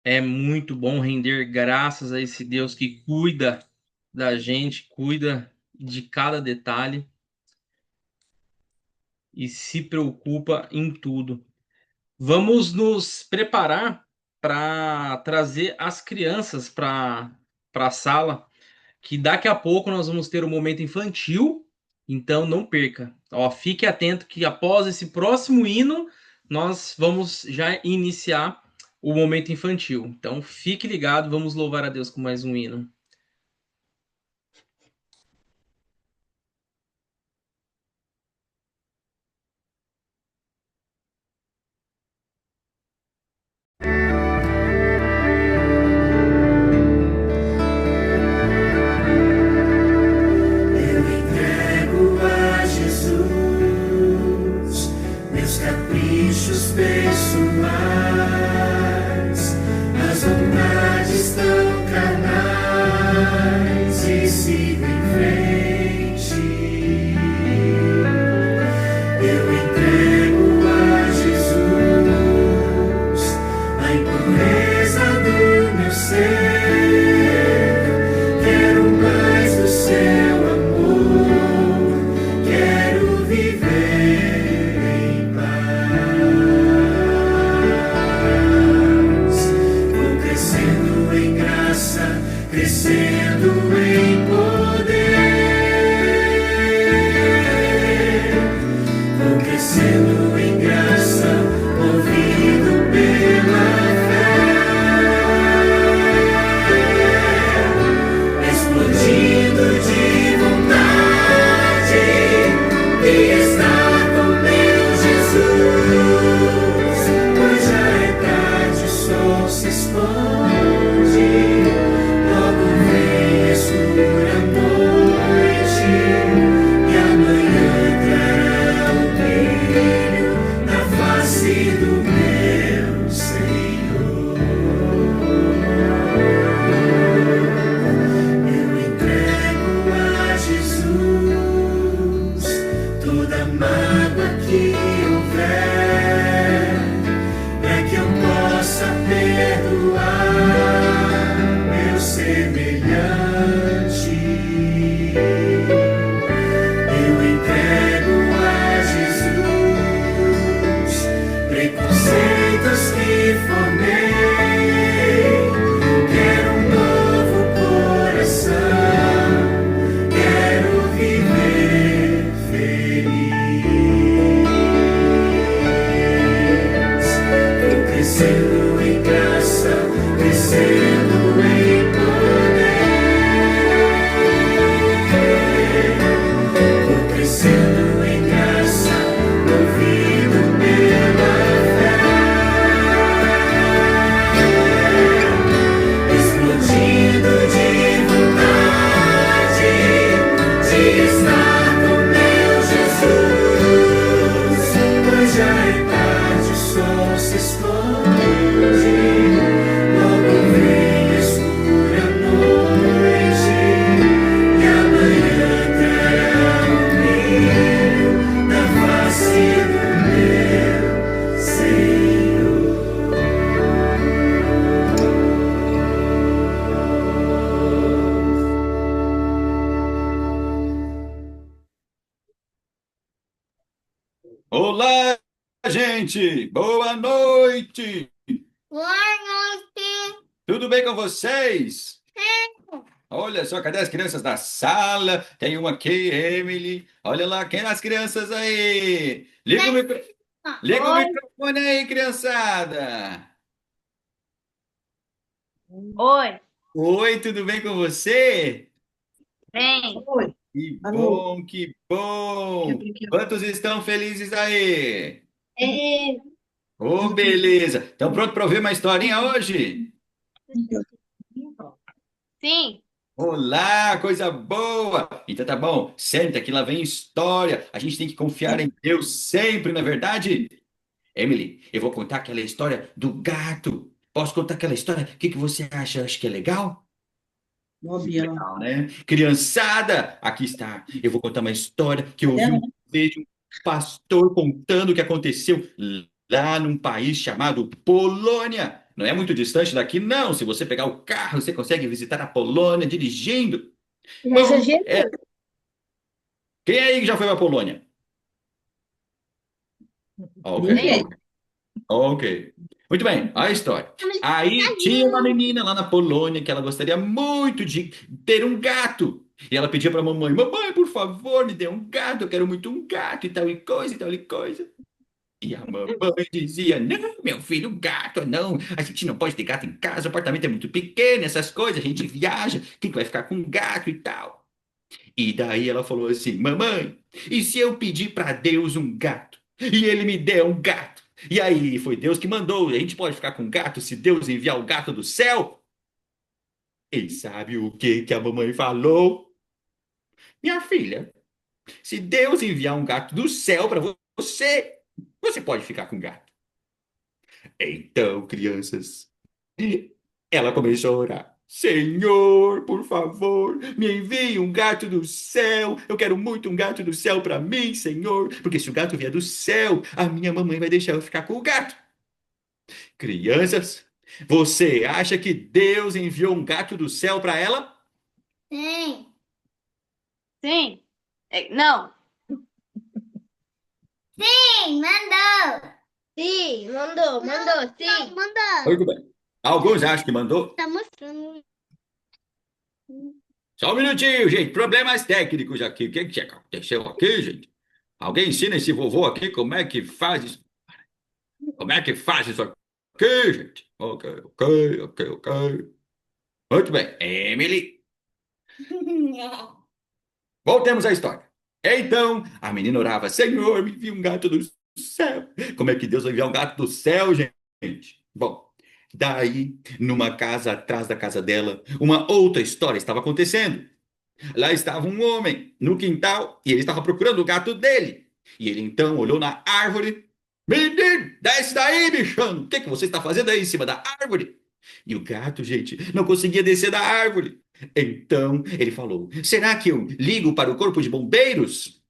É muito bom render graças a esse Deus que cuida da gente, cuida de cada detalhe e se preocupa em tudo. Vamos nos preparar para trazer as crianças para a sala, que daqui a pouco nós vamos ter um momento infantil, então não perca. Ó, fique atento que após esse próximo hino nós vamos já iniciar o momento infantil. Então fique ligado, vamos louvar a Deus com mais um hino. Eu entrego a Jesus meus caprichos pessoais, as vontades tão carnais e sigo em frente. Eu entrego a Jesus a impureza do meu ser. Quero mais do seu amor, quero viver em paz. Vou crescendo em graça, crescendo em poder. Vou crescendo em graça, movido pela explodindo de vontade de estar com meu Jesus. Pois já é tarde, o sol se esconde, logo vem a escura noite, e amanhã trará o brilho na face do meu Senhor. Eu entrego a Jesus toda mágoa que houver, para que eu possa perdoar meu semelhante. Eu entrego a Jesus preconceitos que formei. Quero um novo coração, quero viver feliz. Vou crescendo em graça, crescendo em poder. Vou crescendo em graça, movido pela explodindo de vontade de estar com meu Jesus. Pois já é tarde, o sol se esconde, logo vem a escura noite, e amanhã trará o brilho na face do meu Senhor. Olá, gente! Boa noite! Boa noite. Tudo bem com vocês? Olha só, cadê as crianças da sala? Tem uma aqui, Emily. Olha lá, quem é as crianças aí? Liga o Oi. microfone aí, criançada! Oi. Oi, tudo bem com você? Bem. Oi, Que alô. bom, que bom! Quantos estão felizes aí? É, Ô, beleza! Estão prontos para ouvir uma historinha hoje? sim. Olá, coisa boa! Então tá bom, senta que lá vem história. A gente tem que confiar em Deus sempre, não é verdade? Emily, eu vou contar aquela história do gato. Posso contar aquela história? O que que você acha? Acho que é legal? Bobiana. Legal, né? Criançada, aqui está. Eu vou contar uma história que eu ouvi uma vez de um pastor contando o que aconteceu lá num país chamado Polônia. Não é muito distante daqui, não. Se você pegar o carro, você consegue visitar a Polônia dirigindo. Já Bom, exagerou. quem aí que já foi para a Polônia? Ok, Ninguém. ok. Ok. Muito bem, a história. Aí tinha uma menina lá na Polônia que ela gostaria muito de ter um gato. E ela pedia para a mamãe: Mamãe, por favor, me dê um gato. Eu quero muito um gato e tal e coisa e tal e coisa. E a mamãe dizia: Não, meu filho, gato, não. A gente não pode ter gato em casa, o apartamento é muito pequeno, essas coisas. A gente viaja, quem que vai ficar com um gato e tal? E daí ela falou assim: Mamãe, e se eu pedir para Deus um gato? E ele me der um gato? E aí foi Deus que mandou. A gente pode ficar com gato se Deus enviar o gato do céu? E sabe o que que a mamãe falou? Minha filha, se Deus enviar um gato do céu para você, você pode ficar com gato. Então, crianças, ela começou a orar. Senhor, por favor, me envie um gato do céu. Eu quero muito um gato do céu para mim, Senhor. Porque se o gato vier do céu, a minha mamãe vai deixar eu ficar com o gato. Crianças, você acha que Deus enviou um gato do céu para ela? Sim. Sim. Não. Sim, mandou. Sim, mandou, sim. Mandou. Muito bem. Alguns acham que mandou. Tá mostrando. Só um minutinho, gente. Problemas técnicos aqui. O que que aconteceu aqui, gente? Alguém ensina esse vovô aqui como é que faz isso? Como é que faz isso aqui, gente? Ok, ok, ok, ok. Muito bem. Emily, voltemos à história. Então, a menina orava: Senhor, me envia um gato do céu. Como é que Deus vai enviar um gato do céu, gente? Bom, daí, numa casa atrás da casa dela, uma outra história estava acontecendo. Lá estava um homem no quintal e ele estava procurando o gato dele. E ele então olhou na árvore. Menino, desce daí, bichão. O que que você está fazendo aí em cima da árvore? E o gato, gente, não conseguia descer da árvore. Então ele falou: Será que eu ligo para o corpo de bombeiros?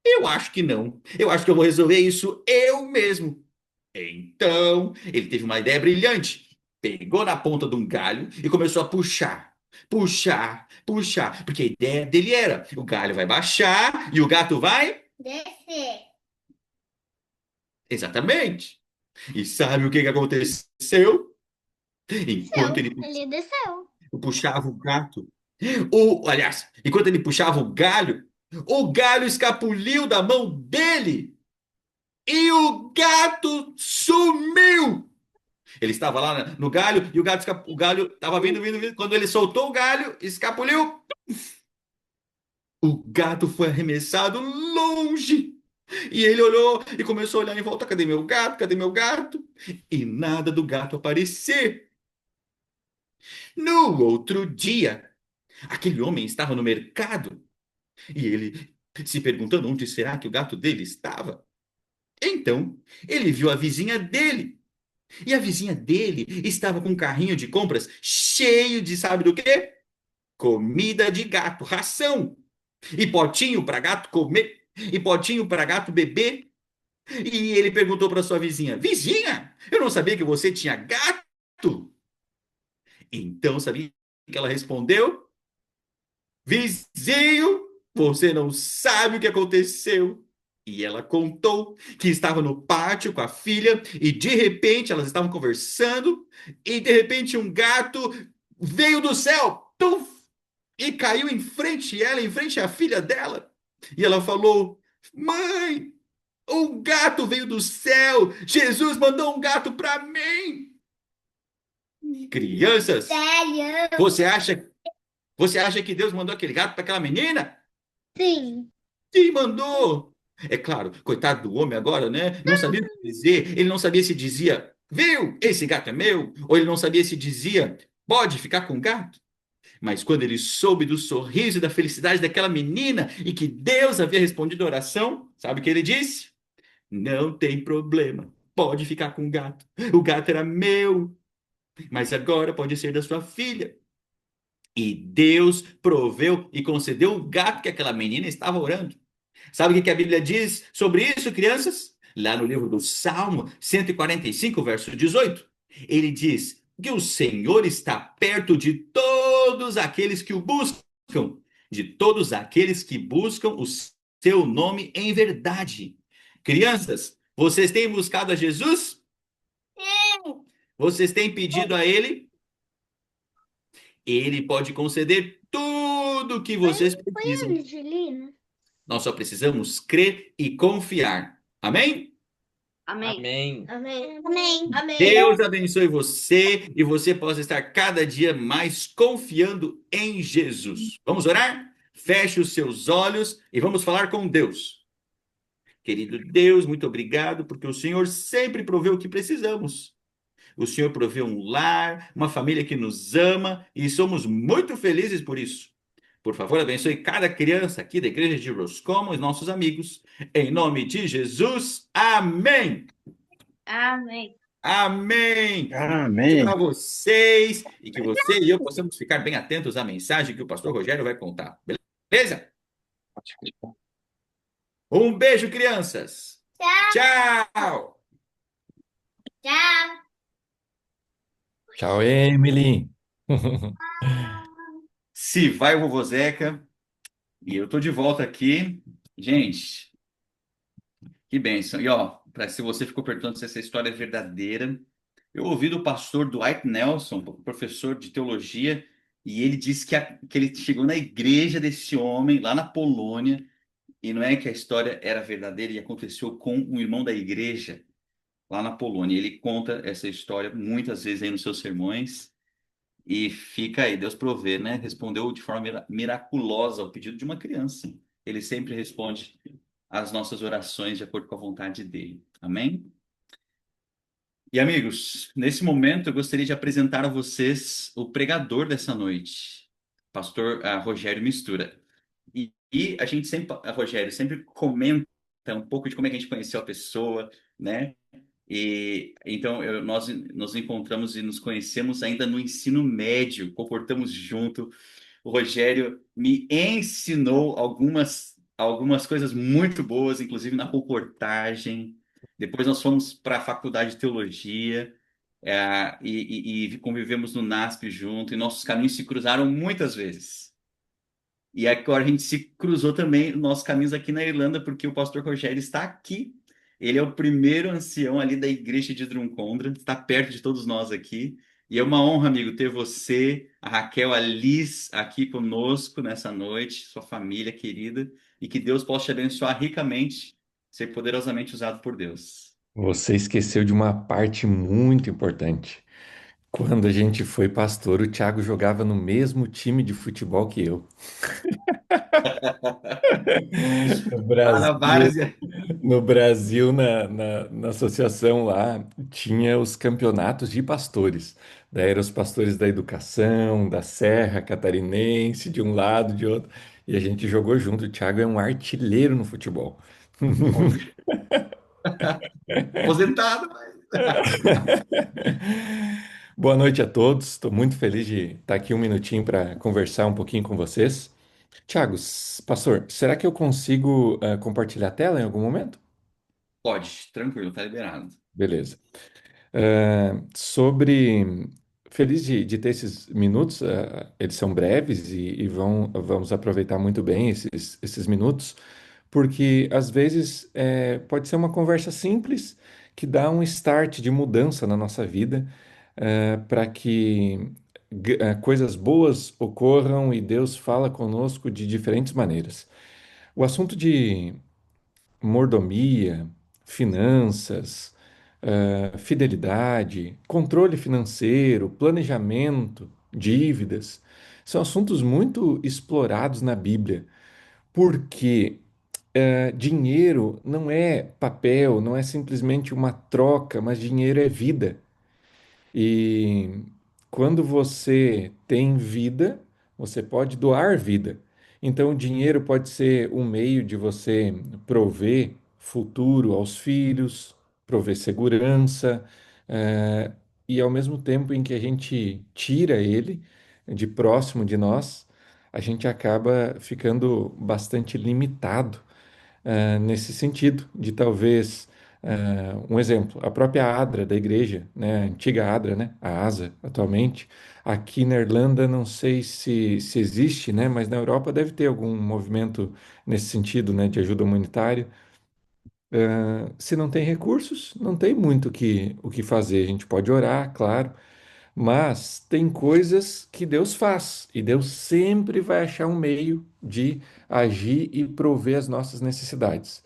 Eu acho que não. Eu acho que eu vou resolver isso eu mesmo. Então ele teve uma ideia brilhante. Pegou na ponta de um galho e começou a puxar. Puxar, puxar. Porque a ideia dele era: o galho vai baixar e o gato vai. Descer. Exatamente. E sabe o que que aconteceu? Enquanto ele Ele desceu. puxava o gato, aliás, enquanto ele puxava o galho escapuliu da mão dele e o gato sumiu. Ele estava lá no galho e o galho estava vindo. Quando ele soltou o galho, escapuliu. O gato foi arremessado longe. E ele olhou e começou a olhar em volta: cadê meu gato? Cadê meu gato? E nada do gato aparecer. No outro dia, aquele homem estava no mercado e ele se perguntando onde será que o gato dele estava. Então, ele viu a vizinha dele. E a vizinha dele estava com um carrinho de compras cheio de, sabe do quê? Comida de gato, ração. E potinho para gato comer, e potinho para gato beber. E ele perguntou para sua vizinha: Vizinha, eu não sabia que você tinha gato. Então, sabia que ela respondeu? Vizinho, você não sabe o que aconteceu. E ela contou que estava no pátio com a filha e de repente elas estavam conversando e de repente um gato veio do céu, tuf, e caiu em frente à filha dela. E ela falou: Mãe, um gato veio do céu. Jesus mandou um gato para mim. Crianças, Sério? você acha que Deus mandou aquele gato para aquela menina? Sim. Sim, mandou. É claro, coitado do homem agora, né? Não sabia o que dizer. Ele não sabia se dizia: Viu, esse gato é meu. Ou ele não sabia se dizia: Pode ficar com o gato. Mas quando ele soube do sorriso e da felicidade daquela menina e que Deus havia respondido a oração, sabe o que ele disse? Não tem problema. Pode ficar com o gato. O gato era meu, mas agora pode ser da sua filha. E Deus proveu e concedeu o gato que aquela menina estava orando. Sabe o que que a Bíblia diz sobre isso, crianças? Lá no livro do Salmo 145, verso 18. Ele diz que o Senhor está perto de todos aqueles que o buscam, de todos aqueles que buscam o seu nome em verdade. Crianças, vocês têm buscado a Jesus? Vocês têm pedido a Ele? Ele pode conceder tudo o que vocês Foi precisam. Angelina? Nós só precisamos crer e confiar. Amém? Amém. Amém. Amém. Amém. Amém. Deus abençoe você e você possa estar cada dia mais confiando em Jesus. Vamos orar? Feche os seus olhos e vamos falar com Deus. Querido Deus, muito obrigado, porque o Senhor sempre proveu o que precisamos. O Senhor proveu um lar, uma família que nos ama e somos muito felizes por isso. Por favor, abençoe cada criança aqui da igreja de Roscommon, os nossos amigos. Em nome de Jesus, amém. Amém. Amém. Amém. Para vocês e que você e eu possamos ficar bem atentos à mensagem que o pastor Rogério vai contar. Beleza? Um beijo, crianças. Tchau. Tchau. Tchau, Emily. Se vai o vovô Zeca. E eu tô de volta aqui. Gente, que bênção. E ó, se você ficou perguntando se essa história é verdadeira, eu ouvi do pastor Dwight Nelson, professor de teologia, e ele disse que ele chegou na igreja desse homem lá na Polônia, e não é que a história era verdadeira e aconteceu com um irmão da igreja lá na Polônia. Ele conta essa história muitas vezes aí nos seus sermões. E fica aí, Deus provê, né? Respondeu de forma miraculosa ao pedido de uma criança. Ele sempre responde às nossas orações de acordo com a vontade dele. Amém? E amigos, nesse momento eu gostaria de apresentar a vocês o pregador dessa noite, pastor Rogério Mistura. E a gente sempre, Rogério, sempre comenta um pouco de como é que a gente conheceu a pessoa, né? E então nós nos encontramos e nos conhecemos ainda no ensino médio, comportamos junto. O Rogério me ensinou algumas coisas muito boas, inclusive na comportagem. Depois nós fomos para a faculdade de teologia, e convivemos no NASP junto, e nossos caminhos se cruzaram muitas vezes. E agora a gente se cruzou também nossos caminhos aqui na Irlanda, porque o pastor Rogério está aqui. Ele é o primeiro ancião ali da igreja de Drumcondra, está perto de todos nós aqui. E é uma honra, amigo, ter você, a Raquel, a Liz aqui conosco nessa noite, sua família querida, e que Deus possa te abençoar ricamente, ser poderosamente usado por Deus. Você esqueceu de uma parte muito importante. Quando a gente foi pastor, o Thiago jogava no mesmo time de futebol que eu. No Lá na Brasil, várzea. no Brasil, na associação lá, tinha os campeonatos de pastores. Daí eram os pastores da educação, da Serra Catarinense, de um lado, de outro. E a gente jogou junto. O Thiago é um artilheiro no futebol. Aposentado, mas... Boa noite a todos. Estou muito feliz de estar aqui um minutinho para conversar um pouquinho com vocês. Tiago, pastor, será que eu consigo compartilhar a tela em algum momento? Pode, tranquilo, tá liberado. Beleza. Sobre. Feliz de ter esses minutos, eles são breves e vamos aproveitar muito bem esses minutos, porque às vezes pode ser uma conversa simples que dá um start de mudança na nossa vida, para que coisas boas ocorram e Deus fala conosco de diferentes maneiras. O assunto de mordomia, finanças, fidelidade, controle financeiro, planejamento, dívidas, são assuntos muito explorados na Bíblia, porque dinheiro não é papel, não é simplesmente uma troca, mas dinheiro é vida. E quando você tem vida, você pode doar vida. Então, o dinheiro pode ser um meio de você prover futuro aos filhos, prover segurança, e ao mesmo tempo em que a gente tira ele de próximo de nós, a gente acaba ficando bastante limitado nesse sentido, de talvez Um exemplo, a própria ADRA da igreja, né, a antiga ADRA, né, a ASA atualmente, aqui na Irlanda não sei se existe, né, mas na Europa deve ter algum movimento nesse sentido, né, de ajuda humanitária. Se não tem recursos, não tem muito o que fazer. A gente pode orar, claro, mas tem coisas que Deus faz e Deus sempre vai achar um meio de agir e prover as nossas necessidades.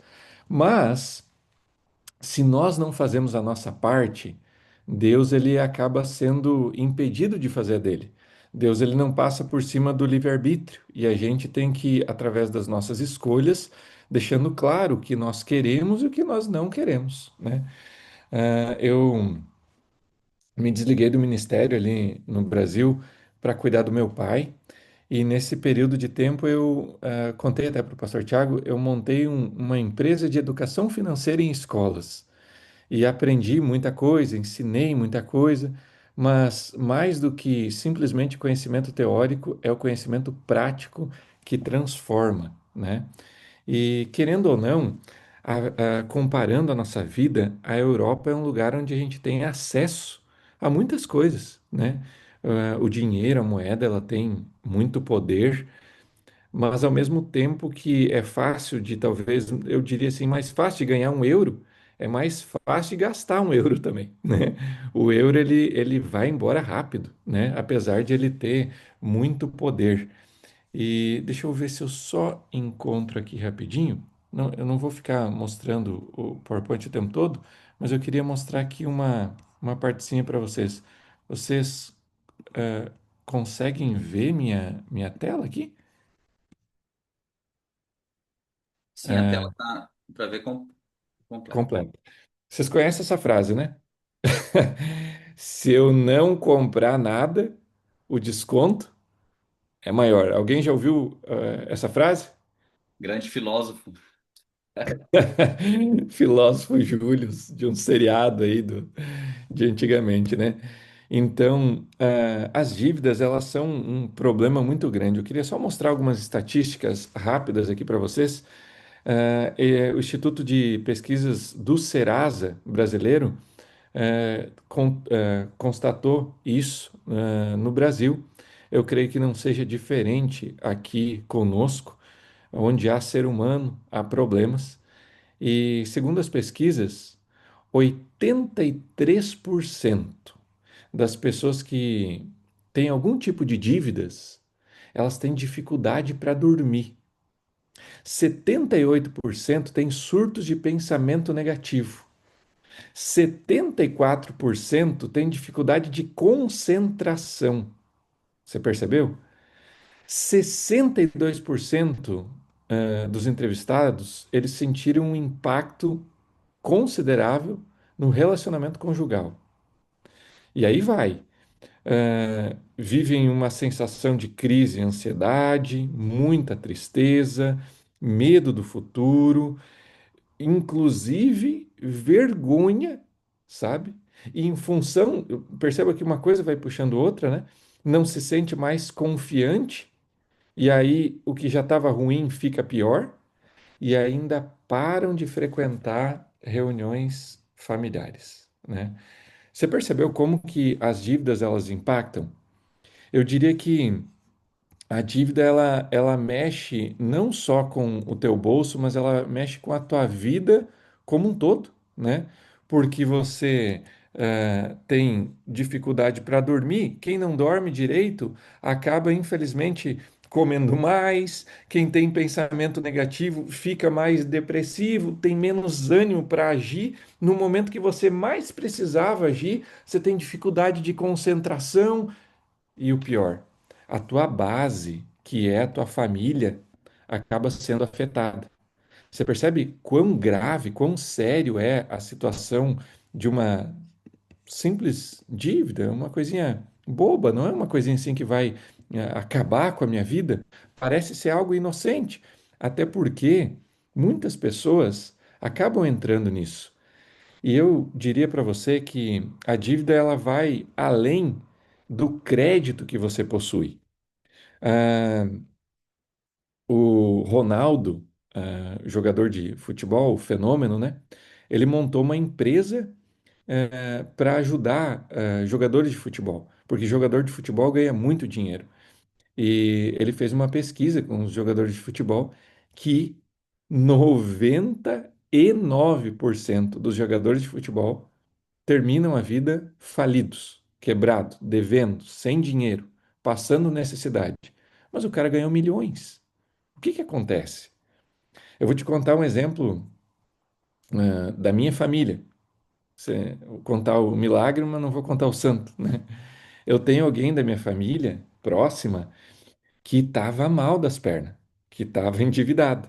Mas se nós não fazemos a nossa parte, Deus ele acaba sendo impedido de fazer a dele. Deus ele não passa por cima do livre-arbítrio e a gente tem que, através das nossas escolhas, deixando claro o que nós queremos e o que nós não queremos, né? Eu me desliguei do ministério ali no Brasil para cuidar do meu pai e nesse período de tempo eu contei até para o pastor Tiago, eu montei uma empresa de educação financeira em escolas e aprendi muita coisa, ensinei muita coisa, mas mais do que simplesmente conhecimento teórico, é o conhecimento prático que transforma, né? E querendo ou não, comparando a nossa vida, a Europa é um lugar onde a gente tem acesso a muitas coisas, né? O dinheiro, a moeda, ela tem muito poder, mas ao mesmo tempo que é fácil de, talvez, eu diria assim, mais fácil de ganhar um euro, é mais fácil de gastar um euro também, né? O euro, ele vai embora rápido, né? Apesar de ele ter muito poder. E deixa eu ver se eu só encontro aqui rapidinho. Não, eu não vou ficar mostrando o PowerPoint o tempo todo, mas eu queria mostrar aqui uma partezinha para vocês. Vocês conseguem ver minha tela aqui? Sim, a tela tá para ver completa. Completa. Vocês conhecem essa frase, né? Se eu não comprar nada, o desconto é maior. Alguém já ouviu, essa frase? Grande filósofo. Filósofo Júlio, de um seriado aí de antigamente, né? Então, as dívidas, elas são um problema muito grande. Eu queria só mostrar algumas estatísticas rápidas aqui para vocês. O Instituto de Pesquisas do Serasa brasileiro constatou isso no Brasil. Eu creio que não seja diferente aqui conosco, onde há ser humano, há problemas. E segundo as pesquisas, 83% das pessoas que têm algum tipo de dívidas, elas têm dificuldade para dormir. 78% têm surtos de pensamento negativo. 74% têm dificuldade de concentração. Você percebeu? 62% dos entrevistados, eles sentiram um impacto considerável no relacionamento conjugal. E aí vai. Vivem uma sensação de crise, ansiedade, muita tristeza, medo do futuro, inclusive vergonha, sabe? E em função, perceba que uma coisa vai puxando outra, né? Não se sente mais confiante, e aí o que já estava ruim fica pior, e ainda param de frequentar reuniões familiares, né? Você percebeu como que as dívidas elas impactam? Eu diria que a dívida ela mexe não só com o teu bolso, mas ela mexe com a tua vida como um todo, né? Porque você tem dificuldade para dormir, quem não dorme direito acaba, infelizmente, comendo mais, quem tem pensamento negativo fica mais depressivo, tem menos ânimo para agir. No momento que você mais precisava agir, você tem dificuldade de concentração, e o pior, a tua base, que é a tua família, acaba sendo afetada. Você percebe quão grave, quão sério é a situação de uma simples dívida, uma coisinha boba, não é uma coisinha assim que vai acabar com a minha vida? Parece ser algo inocente, até porque muitas pessoas acabam entrando nisso. E eu diria para você que a dívida ela vai além do crédito que você possui. Ah, o Ronaldo, jogador de futebol, fenômeno, né? Ele montou uma empresa para ajudar jogadores de futebol, porque jogador de futebol ganha muito dinheiro. E ele fez uma pesquisa com os jogadores de futebol que 99% dos jogadores de futebol terminam a vida falidos, quebrados, devendo, sem dinheiro, passando necessidade. Mas o cara ganhou milhões. O que que acontece? Eu vou te contar um exemplo, da minha família. Vou contar o milagre, mas não vou contar o santo, né? Eu tenho alguém da minha família próxima que estava mal das pernas, que estava endividado.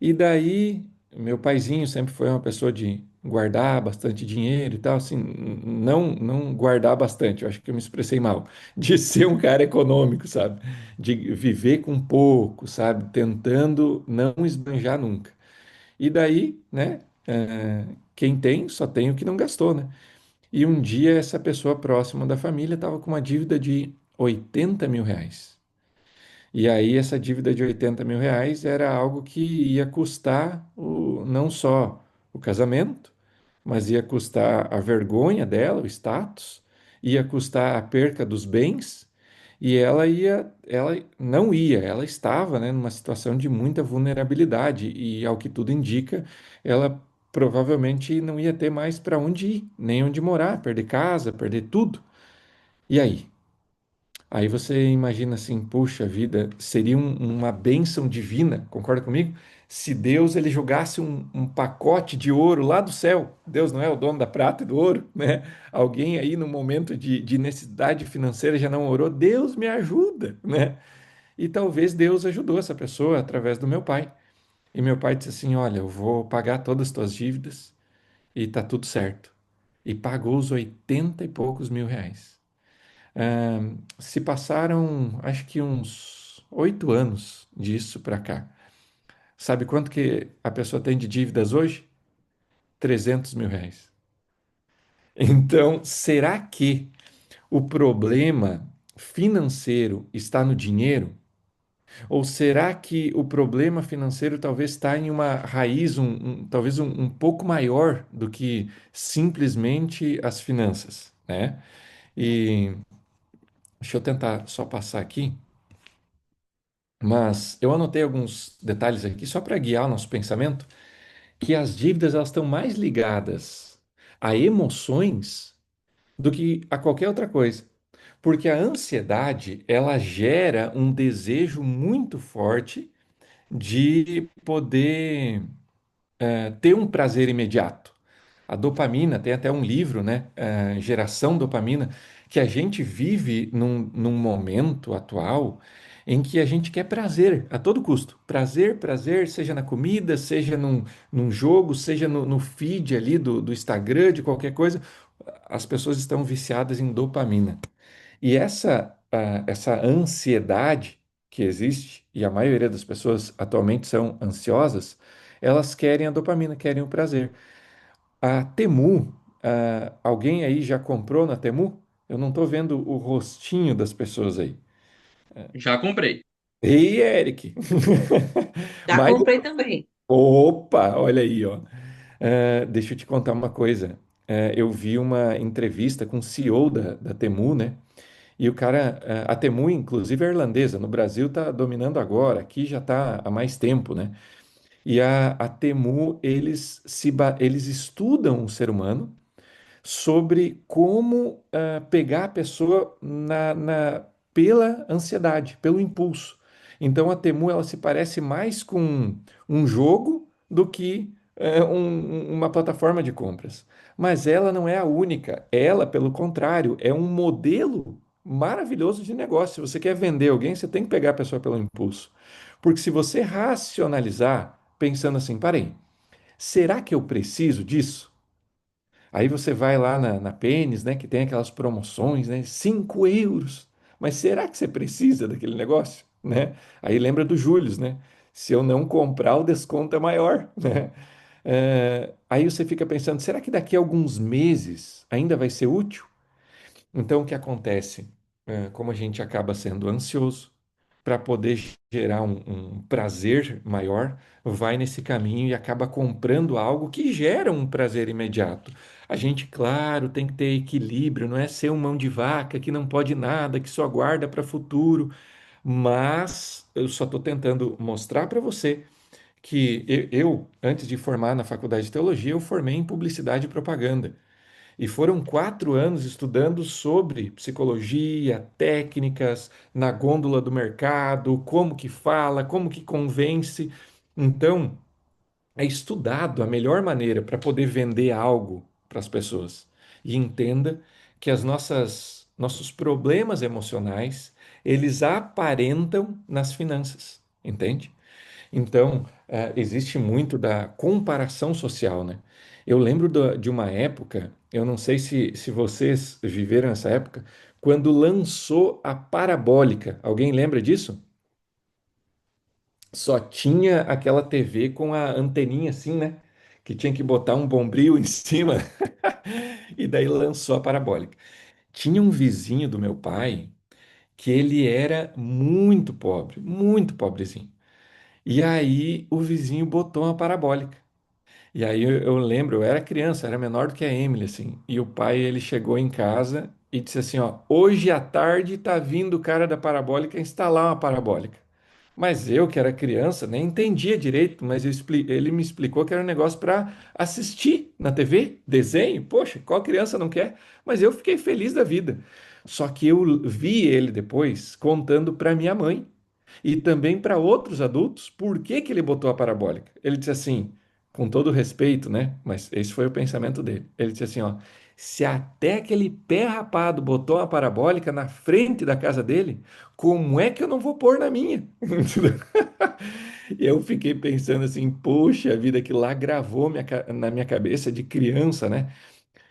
E daí, meu paizinho sempre foi uma pessoa de guardar bastante dinheiro e tal, assim, não guardar bastante, eu acho que eu me expressei mal, de ser um cara econômico, sabe? De viver com pouco, sabe? Tentando não esbanjar nunca. E daí, né, quem tem, só tem o que não gastou, né? E um dia essa pessoa próxima da família estava com uma dívida de R$ 80.000. E aí essa dívida de R$ 80.000 era algo que ia custar não só o casamento, mas ia custar a vergonha dela, o status, ia custar a perca dos bens, e ela não ia, ela estava, né, numa situação de muita vulnerabilidade, e ao que tudo indica, ela provavelmente não ia ter mais para onde ir, nem onde morar, perder casa, perder tudo. E aí? Aí você imagina assim, puxa vida, seria uma bênção divina, concorda comigo? Se Deus ele jogasse um pacote de ouro lá do céu, Deus não é o dono da prata e do ouro, né? Alguém aí no momento de necessidade financeira já não orou, Deus me ajuda, né? E talvez Deus ajudou essa pessoa através do meu pai. E meu pai disse assim: Olha, eu vou pagar todas as tuas dívidas e tá tudo certo. E pagou os 80 e poucos mil reais. Se passaram, acho que uns 8 anos disso para cá. Sabe quanto que a pessoa tem de dívidas hoje? R$ 300.000. Então, será que o problema financeiro está no dinheiro? Ou será que o problema financeiro talvez está em uma raiz, talvez um pouco maior do que simplesmente as finanças, né? E deixa eu tentar só passar aqui. Mas eu anotei alguns detalhes aqui só para guiar o nosso pensamento, que as dívidas elas estão mais ligadas a emoções do que a qualquer outra coisa. Porque a ansiedade, ela gera um desejo muito forte de poder ter um prazer imediato. A dopamina, tem até um livro, né? Geração Dopamina, que a gente vive num momento atual em que a gente quer prazer a todo custo. Prazer, prazer, seja na comida, seja num jogo, seja no feed ali do Instagram, de qualquer coisa. As pessoas estão viciadas em dopamina. E essa ansiedade que existe, e a maioria das pessoas atualmente são ansiosas, elas querem a dopamina, querem o prazer. A Temu, alguém aí já comprou na Temu? Eu não estou vendo o rostinho das pessoas aí. Já comprei. Ei, Eric! Já Mas, comprei também. opa, olha aí, ó. Deixa eu te contar uma coisa. Eu vi uma entrevista com o CEO da Temu, né? E o cara, a Temu, inclusive, é irlandesa. No Brasil está dominando agora, aqui já está há mais tempo, né? E a Temu, eles estudam o ser humano sobre como pegar a pessoa pela ansiedade, pelo impulso. Então a Temu ela se parece mais com um jogo do que uma plataforma de compras. Mas ela não é a única. Ela, pelo contrário, é um modelo maravilhoso de negócio. Se você quer vender alguém, você tem que pegar a pessoa pelo impulso. Porque se você racionalizar, pensando assim, parei, será que eu preciso disso? Aí você vai lá na Pennies, né, que tem aquelas promoções, né, 5 euros. Mas será que você precisa daquele negócio, né? Aí lembra do Július, né? Se eu não comprar, o desconto é maior, né? Aí você fica pensando, será que daqui a alguns meses ainda vai ser útil? Então, o que acontece? Como a gente acaba sendo ansioso, para poder gerar um prazer maior, vai nesse caminho e acaba comprando algo que gera um prazer imediato. A gente, claro, tem que ter equilíbrio, não é ser um mão de vaca que não pode nada, que só guarda para futuro, mas eu só estou tentando mostrar para você que antes de formar na faculdade de teologia, eu formei em publicidade e propaganda. E foram 4 anos estudando sobre psicologia, técnicas, na gôndola do mercado, como que fala, como que convence. Então, é estudado a melhor maneira para poder vender algo para as pessoas. E entenda que as nossos problemas emocionais, eles aparentam nas finanças, entende? Então, existe muito da comparação social, né? Eu lembro de uma época, eu não sei se vocês viveram essa época, quando lançou a parabólica. Alguém lembra disso? Só tinha aquela TV com a anteninha assim, né? Que tinha que botar um bombril em cima, e daí lançou a parabólica. Tinha um vizinho do meu pai que ele era muito pobrezinho. E aí o vizinho botou uma parabólica. E aí eu lembro, eu era criança, era menor do que a Emily, assim. E o pai, ele chegou em casa e disse assim, ó, hoje à tarde tá vindo o cara da parabólica instalar uma parabólica. Mas eu, que era criança, nem entendia direito, mas ele me explicou que era um negócio para assistir na TV, desenho. Poxa, qual criança não quer? Mas eu fiquei feliz da vida. Só que eu vi ele depois contando para minha mãe e também para outros adultos por que que ele botou a parabólica. Ele disse assim, com todo respeito, né? Mas esse foi o pensamento dele. Ele disse assim, ó, se até aquele pé rapado botou a parabólica na frente da casa dele, como é que eu não vou pôr na minha? E eu fiquei pensando assim, poxa vida, que lá gravou na minha cabeça de criança, né?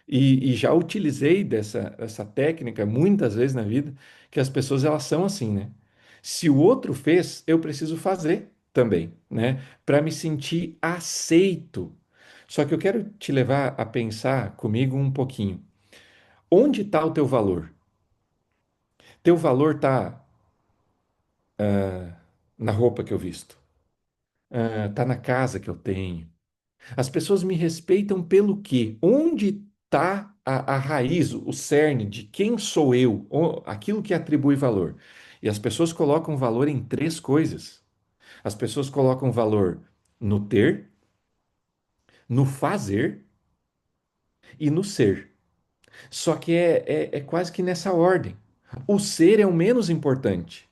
E já utilizei essa técnica muitas vezes na vida, que as pessoas elas são assim, né? Se o outro fez, eu preciso fazer também, né? Para me sentir aceito. Só que eu quero te levar a pensar comigo um pouquinho. Onde está o teu valor? Teu valor está na roupa que eu visto, está na casa que eu tenho. As pessoas me respeitam pelo quê? Onde está a raiz, o cerne de quem sou eu, aquilo que atribui valor? E as pessoas colocam valor em três coisas. As pessoas colocam valor no ter, no fazer e no ser. Só que é quase que nessa ordem. O ser é o menos importante.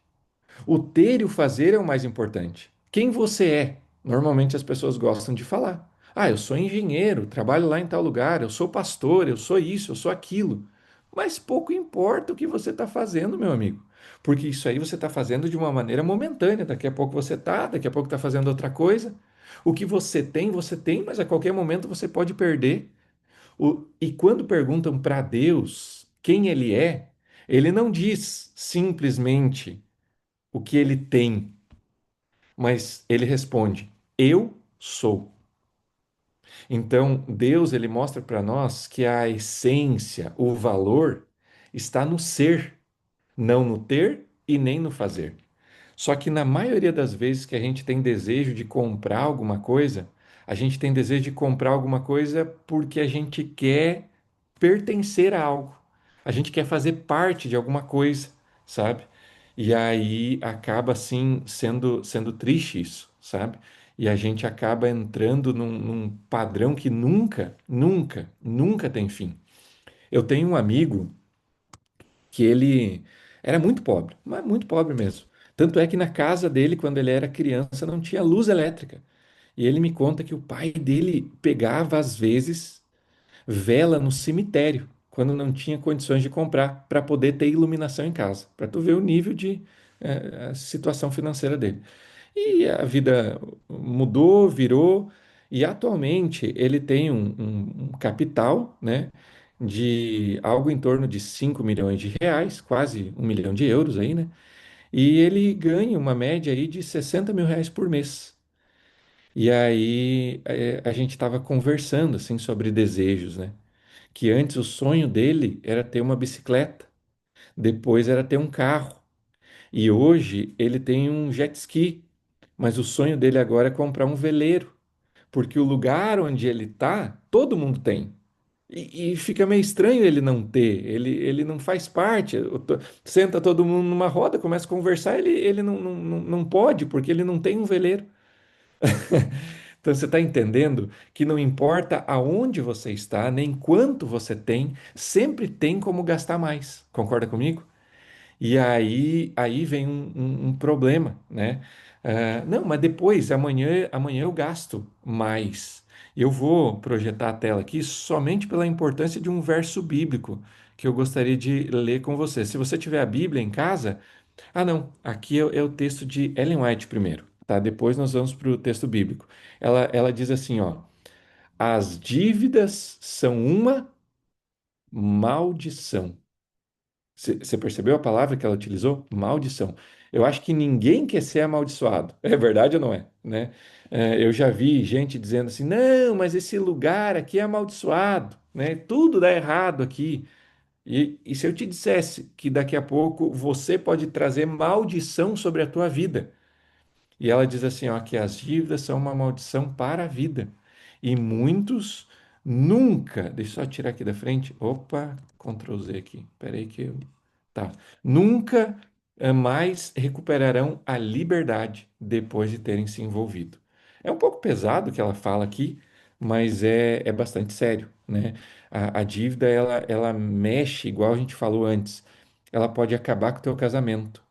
O ter e o fazer é o mais importante. Quem você é? Normalmente as pessoas gostam de falar. Ah, eu sou engenheiro, trabalho lá em tal lugar, eu sou pastor, eu sou isso, eu sou aquilo. Mas pouco importa o que você está fazendo, meu amigo. Porque isso aí você está fazendo de uma maneira momentânea. Daqui a pouco você está, daqui a pouco está fazendo outra coisa. O que você tem, mas a qualquer momento você pode perder. E quando perguntam para Deus quem Ele é, Ele não diz simplesmente o que ele tem, mas ele responde: Eu sou. Então, Deus ele mostra para nós que a essência, o valor está no ser, não no ter e nem no fazer. Só que na maioria das vezes que a gente tem desejo de comprar alguma coisa, a gente tem desejo de comprar alguma coisa porque a gente quer pertencer a algo. A gente quer fazer parte de alguma coisa, sabe? E aí acaba assim sendo triste isso, sabe? E a gente acaba entrando num padrão que nunca tem fim. Eu tenho um amigo que ele era muito pobre, mas muito pobre mesmo. Tanto é que na casa dele, quando ele era criança, não tinha luz elétrica. E ele me conta que o pai dele pegava, às vezes, vela no cemitério, quando não tinha condições de comprar, para poder ter iluminação em casa, para tu ver o nível de a situação financeira dele. E a vida mudou, virou, e atualmente ele tem um capital, né, de algo em torno de 5 milhões de reais, quase 1 milhão de euros aí, né? E ele ganha uma média aí de 60 mil reais por mês. E aí a gente estava conversando assim sobre desejos, né? Que antes o sonho dele era ter uma bicicleta, depois era ter um carro. E hoje ele tem um jet ski, mas o sonho dele agora é comprar um veleiro, porque o lugar onde ele está, todo mundo tem. E fica meio estranho ele não ter, ele não faz parte. Senta todo mundo numa roda, começa a conversar, ele não pode, porque ele não tem um veleiro. Então você está entendendo que não importa aonde você está, nem quanto você tem, sempre tem como gastar mais. Concorda comigo? E aí vem um problema, né? Não, mas depois, amanhã eu gasto mais. Eu vou projetar a tela aqui somente pela importância de um verso bíblico que eu gostaria de ler com você. Se você tiver a Bíblia em casa, não, aqui é o texto de Ellen White primeiro, tá? Depois nós vamos para o texto bíblico. Ela diz assim, ó: as dívidas são uma maldição. Você percebeu a palavra que ela utilizou? Maldição. Eu acho que ninguém quer ser amaldiçoado. É verdade ou não é? Né? Eu já vi gente dizendo assim: não, mas esse lugar aqui é amaldiçoado, né? Tudo dá errado aqui. E se eu te dissesse que daqui a pouco você pode trazer maldição sobre a tua vida? E ela diz assim, ó, que as dívidas são uma maldição para a vida. E muitos nunca, deixa eu só tirar aqui da frente. Opa, Ctrl Z aqui. Espera aí que eu... Tá. Nunca mais recuperarão a liberdade depois de terem se envolvido. É um pouco pesado o que ela fala aqui, mas é bastante sério, né? A dívida, ela mexe, igual a gente falou antes, ela pode acabar com o teu casamento.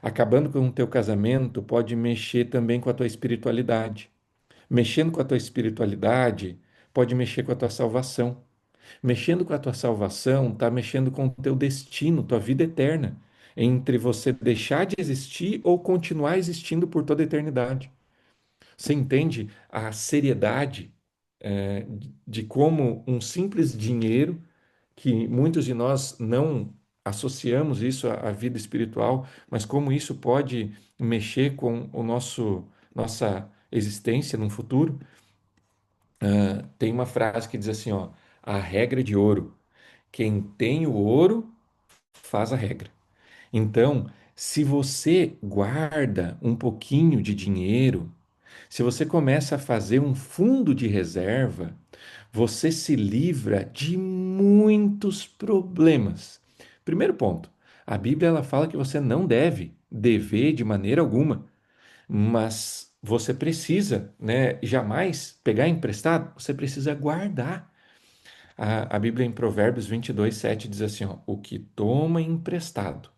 Acabando com o teu casamento, pode mexer também com a tua espiritualidade. Mexendo com a tua espiritualidade, pode mexer com a tua salvação. Mexendo com a tua salvação, está mexendo com o teu destino, tua vida eterna, entre você deixar de existir ou continuar existindo por toda a eternidade. Você entende a seriedade, de como um simples dinheiro, que muitos de nós não associamos isso à vida espiritual, mas como isso pode mexer com o nossa existência no futuro? Tem uma frase que diz assim, ó: a regra de ouro. Quem tem o ouro faz a regra. Então, se você guarda um pouquinho de dinheiro, se você começa a fazer um fundo de reserva, você se livra de muitos problemas. Primeiro ponto, a Bíblia ela fala que você não deve dever de maneira alguma, mas você precisa, né, jamais pegar emprestado, você precisa guardar. A Bíblia em Provérbios 22:7 diz assim, ó: o que toma emprestado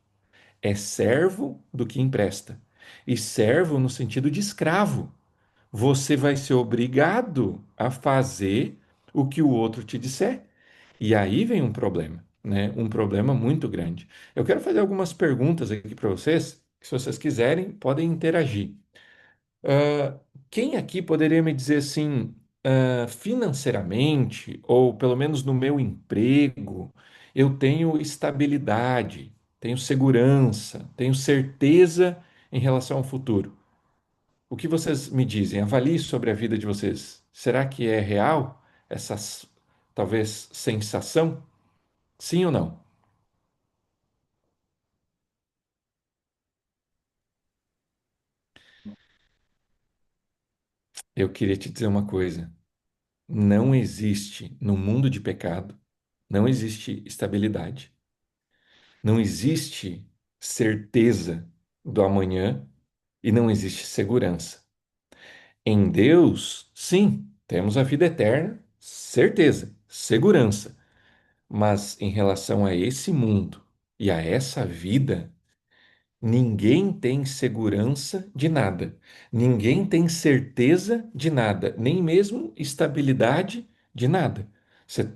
é servo do que empresta. E servo no sentido de escravo. Você vai ser obrigado a fazer o que o outro te disser. E aí vem um problema, né? Um problema muito grande. Eu quero fazer algumas perguntas aqui para vocês, que se vocês quiserem, podem interagir. Ah, quem aqui poderia me dizer assim, financeiramente, ou pelo menos no meu emprego, eu tenho estabilidade, tenho segurança, tenho certeza em relação ao futuro? O que vocês me dizem? Avalie sobre a vida de vocês. Será que é real essa talvez sensação? Sim ou não? Eu queria te dizer uma coisa. Não existe no mundo de pecado, não existe estabilidade. Não existe certeza do amanhã e não existe segurança. Em Deus, sim, temos a vida eterna, certeza, segurança. Mas em relação a esse mundo e a essa vida, ninguém tem segurança de nada. Ninguém tem certeza de nada, nem mesmo estabilidade de nada. Você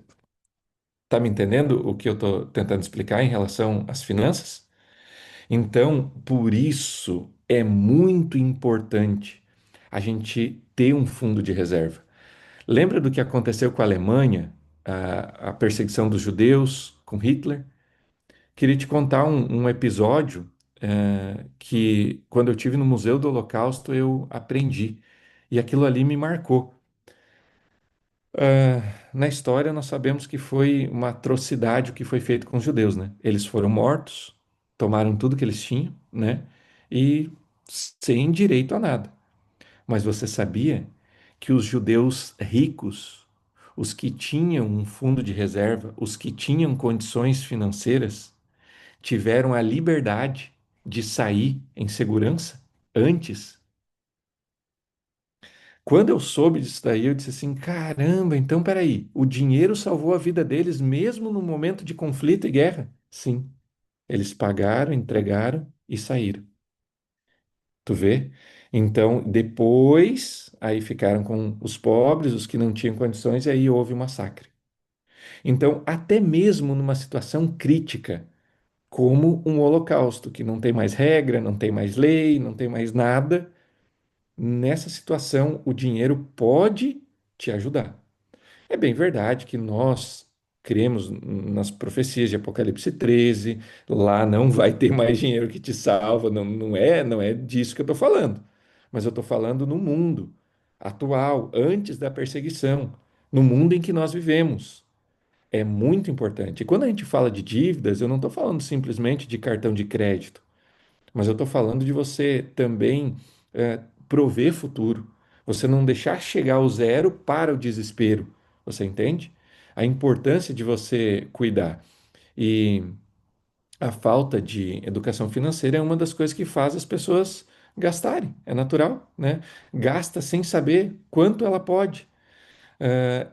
está me entendendo o que eu estou tentando explicar em relação às finanças? Então, por isso é muito importante a gente ter um fundo de reserva. Lembra do que aconteceu com a Alemanha, a perseguição dos judeus com Hitler? Queria te contar um episódio que, quando eu tive no Museu do Holocausto, eu aprendi. E aquilo ali me marcou. Na história, nós sabemos que foi uma atrocidade o que foi feito com os judeus, né? Eles foram mortos, tomaram tudo que eles tinham, né? E sem direito a nada. Mas você sabia que os judeus ricos, os que tinham um fundo de reserva, os que tinham condições financeiras, tiveram a liberdade de sair em segurança antes? Quando eu soube disso daí, eu disse assim: caramba, então peraí, o dinheiro salvou a vida deles mesmo no momento de conflito e guerra? Sim, eles pagaram, entregaram e saíram. Tu vê? Então, depois, aí ficaram com os pobres, os que não tinham condições, e aí houve o massacre. Então, até mesmo numa situação crítica, como um holocausto, que não tem mais regra, não tem mais lei, não tem mais nada, nessa situação o dinheiro pode te ajudar. É bem verdade que nós cremos nas profecias de Apocalipse 13, lá não vai ter mais dinheiro que te salva, não é disso que eu estou falando. Mas eu estou falando no mundo atual, antes da perseguição, no mundo em que nós vivemos. É muito importante. E quando a gente fala de dívidas, eu não estou falando simplesmente de cartão de crédito. Mas eu estou falando de você também prover futuro. Você não deixar chegar ao zero para o desespero. Você entende? A importância de você cuidar. E a falta de educação financeira é uma das coisas que faz as pessoas gastarem. É natural, né? Gasta sem saber quanto ela pode.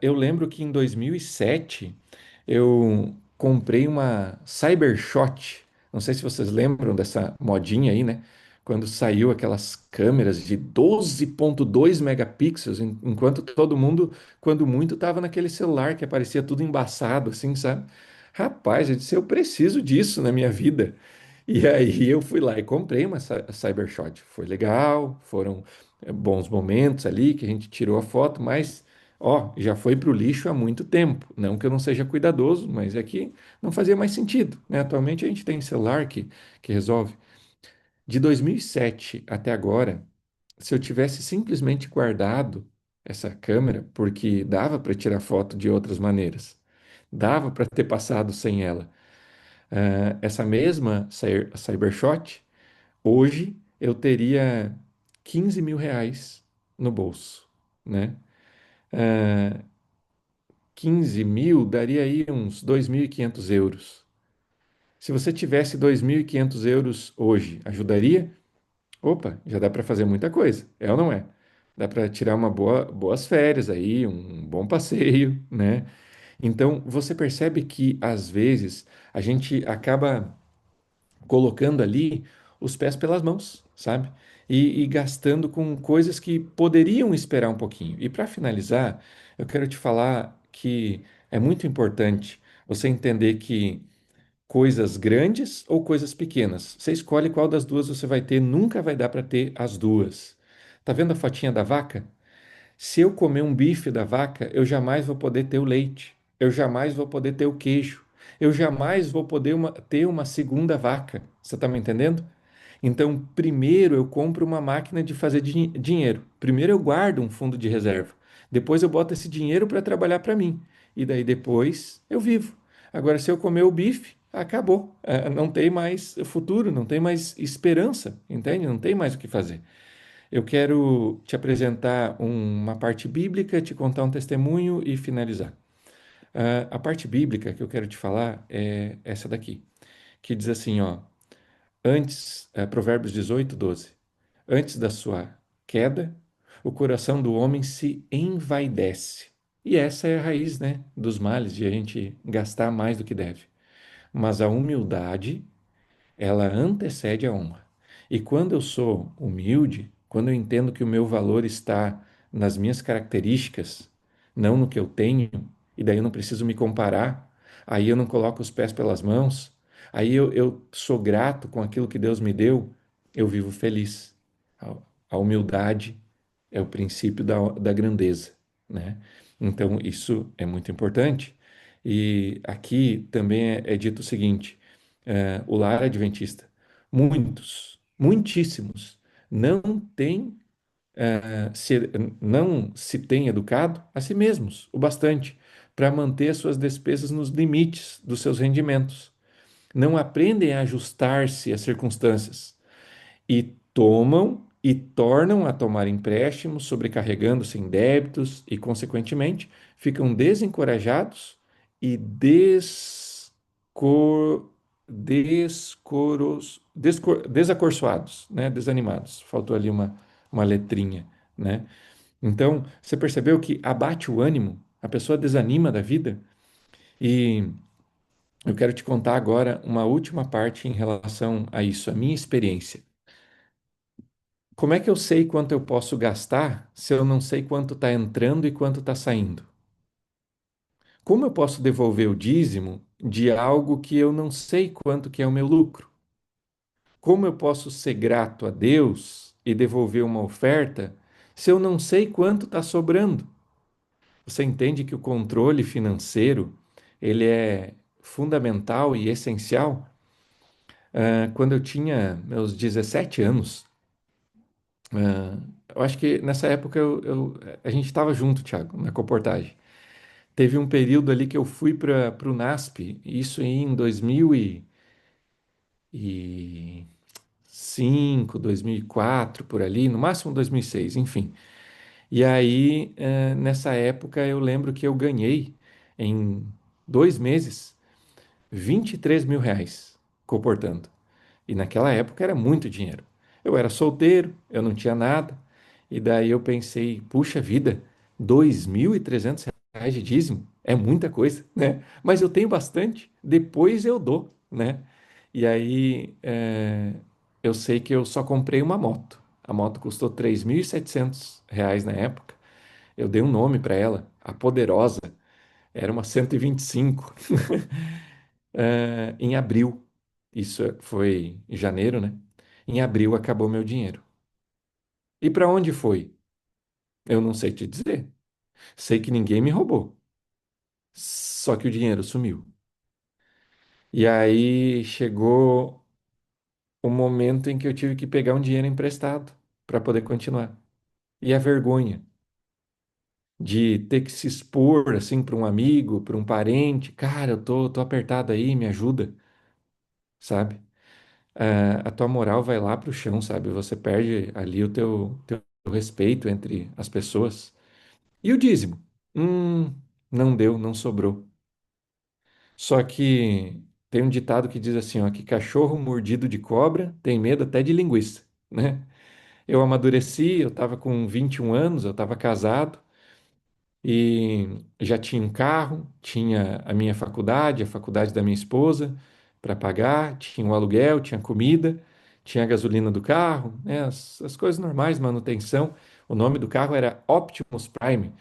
Eu lembro que em 2007 eu comprei uma Cybershot. Não sei se vocês lembram dessa modinha aí, né? Quando saiu aquelas câmeras de 12,2 megapixels, enquanto todo mundo, quando muito, estava naquele celular que aparecia tudo embaçado, assim, sabe? Rapaz, eu disse, eu preciso disso na minha vida. E aí eu fui lá e comprei uma Cybershot. Foi legal, foram bons momentos ali que a gente tirou a foto, mas ó, já foi para o lixo há muito tempo. Não que eu não seja cuidadoso, mas é que não fazia mais sentido, né? Atualmente a gente tem celular que resolve. De 2007 até agora, se eu tivesse simplesmente guardado essa câmera, porque dava para tirar foto de outras maneiras, dava para ter passado sem ela. Essa mesma Cybershot, hoje eu teria 15 mil reais no bolso, né? Ah, 15 mil daria aí uns 2.500 euros. Se você tivesse 2.500 euros hoje, ajudaria? Opa, já dá para fazer muita coisa, é ou não é? Dá para tirar boas férias aí, um bom passeio, né? Então, você percebe que às vezes a gente acaba colocando ali os pés pelas mãos, sabe? E gastando com coisas que poderiam esperar um pouquinho. E para finalizar, eu quero te falar que é muito importante você entender que coisas grandes ou coisas pequenas, você escolhe qual das duas você vai ter, nunca vai dar para ter as duas. Tá vendo a fotinha da vaca? Se eu comer um bife da vaca, eu jamais vou poder ter o leite, eu jamais vou poder ter o queijo, eu jamais vou poder ter uma segunda vaca. Você está me entendendo? Então, primeiro eu compro uma máquina de fazer dinheiro. Primeiro eu guardo um fundo de reserva. Depois eu boto esse dinheiro para trabalhar para mim. E daí depois eu vivo. Agora, se eu comer o bife, acabou. Não tem mais futuro, não tem mais esperança, entende? Não tem mais o que fazer. Eu quero te apresentar uma parte bíblica, te contar um testemunho e finalizar. A parte bíblica que eu quero te falar é essa daqui, que diz assim, ó, Provérbios 18, 12. Antes da sua queda, o coração do homem se envaidece. E essa é a raiz, né, dos males, de a gente gastar mais do que deve. Mas a humildade ela antecede a honra. E quando eu sou humilde, quando eu entendo que o meu valor está nas minhas características, não no que eu tenho, e daí eu não preciso me comparar, aí eu não coloco os pés pelas mãos, aí eu sou grato com aquilo que Deus me deu, eu vivo feliz. A humildade é o princípio da grandeza, né? Então, isso é muito importante. E aqui também é dito o seguinte: o lar adventista, muitíssimos, não têm, não se têm educado a si mesmos o bastante para manter as suas despesas nos limites dos seus rendimentos. não aprendem a ajustar-se às circunstâncias e tomam e tornam a tomar empréstimos, sobrecarregando-se em débitos e, consequentemente, ficam desencorajados e desacorçoados, né? Desanimados. Faltou ali uma letrinha, né? Então, você percebeu que abate o ânimo, a pessoa desanima da vida? E eu quero te contar agora uma última parte em relação a isso, a minha experiência. Como é que eu sei quanto eu posso gastar se eu não sei quanto está entrando e quanto está saindo? Como eu posso devolver o dízimo de algo que eu não sei quanto que é o meu lucro? Como eu posso ser grato a Deus e devolver uma oferta se eu não sei quanto está sobrando? Você entende que o controle financeiro ele é fundamental e essencial? Quando eu tinha meus 17 anos, eu acho que nessa época a gente estava junto, Thiago, na comportagem. Teve um período ali que eu fui para o NASP, isso em 2005, 2004, por ali, no máximo 2006, enfim. E aí, nessa época, eu lembro que eu ganhei, em 2 meses, R$ 23.000 comportando. E naquela época era muito dinheiro. Eu era solteiro, eu não tinha nada. E daí eu pensei, puxa vida, R$ 2.300 de dízimo é muita coisa, né? Mas eu tenho bastante, depois eu dou, né? E aí eu sei que eu só comprei uma moto. A moto custou R$ 3.700 na época. Eu dei um nome para ela, a Poderosa. Era uma 125. Em abril. Isso foi em janeiro, né? Em abril acabou meu dinheiro. E para onde foi? Eu não sei te dizer. Sei que ninguém me roubou. Só que o dinheiro sumiu. E aí chegou o momento em que eu tive que pegar um dinheiro emprestado para poder continuar. E a vergonha de ter que se expor assim para um amigo, para um parente, cara, eu tô apertado aí, me ajuda, sabe? A tua moral vai lá para o chão, sabe? Você perde ali o teu respeito entre as pessoas. E o dízimo? Não deu, não sobrou. Só que tem um ditado que diz assim, ó, que cachorro mordido de cobra tem medo até de linguiça, né? Eu amadureci, eu estava com 21 anos, eu estava casado, e já tinha um carro, tinha a minha faculdade, a faculdade da minha esposa para pagar, tinha o aluguel, tinha comida, tinha a gasolina do carro, né, as coisas normais, manutenção. O nome do carro era Optimus Prime,